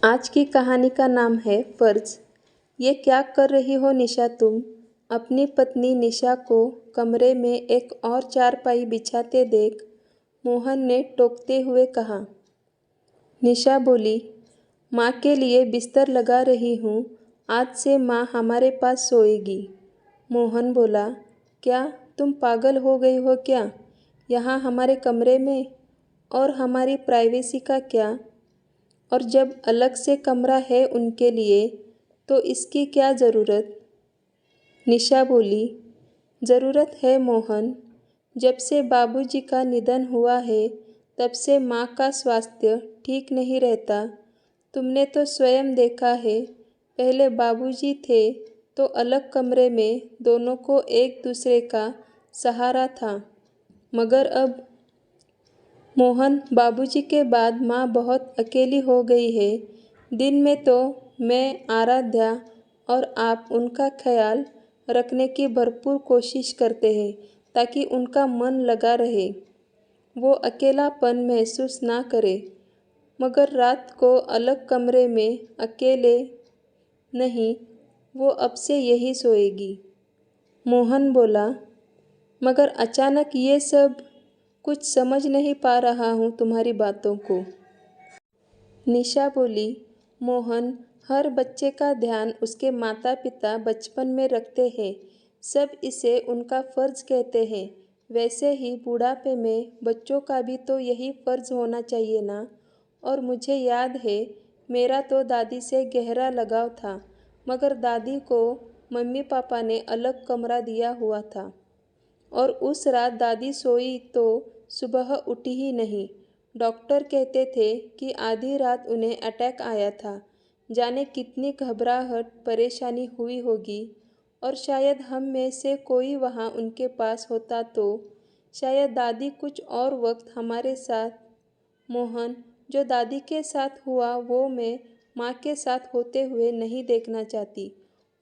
आज की कहानी का नाम है फर्ज। ये क्या कर रही हो निशा तुम? अपनी पत्नी निशा को कमरे में एक और चारपाई बिछाते देख मोहन ने टोकते हुए कहा। निशा बोली, माँ के लिए बिस्तर लगा रही हूँ। आज से माँ हमारे पास सोएगी। मोहन बोला, क्या तुम पागल हो गई हो क्या? यहाँ हमारे कमरे में, और हमारी प्राइवेसी का क्या? और जब अलग से कमरा है उनके लिए तो इसकी क्या ज़रूरत? निशा बोली, ज़रूरत है मोहन। जब से बाबूजी का निधन हुआ है तब से माँ का स्वास्थ्य ठीक नहीं रहता। तुमने तो स्वयं देखा है। पहले बाबूजी थे तो अलग कमरे में दोनों को एक दूसरे का सहारा था, मगर अब मोहन, बाबूजी के बाद माँ बहुत अकेली हो गई है। दिन में तो मैं, आराध्या और आप उनका ख्याल रखने की भरपूर कोशिश करते हैं ताकि उनका मन लगा रहे, वो अकेलापन महसूस ना करे। मगर रात को अलग कमरे में अकेले नहीं, वो अब से यही सोएगी। मोहन बोला, मगर अचानक ये सब, कुछ समझ नहीं पा रहा हूँ तुम्हारी बातों को। निशा बोली, मोहन, हर बच्चे का ध्यान उसके माता पिता बचपन में रखते हैं। सब इसे उनका फ़र्ज कहते हैं। वैसे ही बुढ़ापे में बच्चों का भी तो यही फ़र्ज होना चाहिए ना। और मुझे याद है, मेरा तो दादी से गहरा लगाव था, मगर दादी को मम्मी पापा ने अलग कमरा दिया हुआ था। और उस रात दादी सोई तो सुबह उठी ही नहीं। डॉक्टर कहते थे कि आधी रात उन्हें अटैक आया था। जाने कितनी घबराहट, परेशानी हुई होगी। और शायद हम में से कोई वहाँ उनके पास होता तो शायद दादी कुछ और वक्त हमारे साथ। मोहन, जो दादी के साथ हुआ वो मैं माँ के साथ होते हुए नहीं देखना चाहती।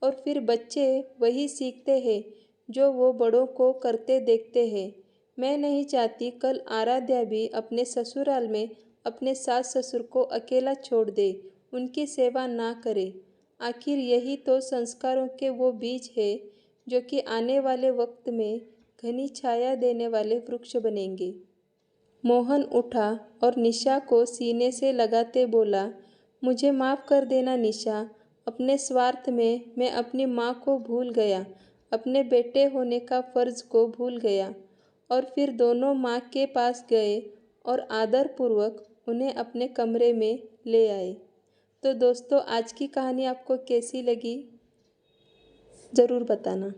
और फिर बच्चे वही सीखते हैं जो वो बड़ों को करते देखते हैं। मैं नहीं चाहती कल आराध्या भी अपने ससुराल में अपने सास ससुर को अकेला छोड़ दे, उनकी सेवा ना करे। आखिर यही तो संस्कारों के वो बीज है जो कि आने वाले वक्त में घनी छाया देने वाले वृक्ष बनेंगे। मोहन उठा और निशा को सीने से लगाते बोला, मुझे माफ़ कर देना निशा। अपने स्वार्थ में मैं अपनी माँ को भूल गया, अपने बेटे होने का फ़र्ज को भूल गया। और फिर दोनों माँ के पास गए और आदरपूर्वक उन्हें अपने कमरे में ले आए। तो दोस्तों, आज की कहानी आपको कैसी लगी ज़रूर बताना।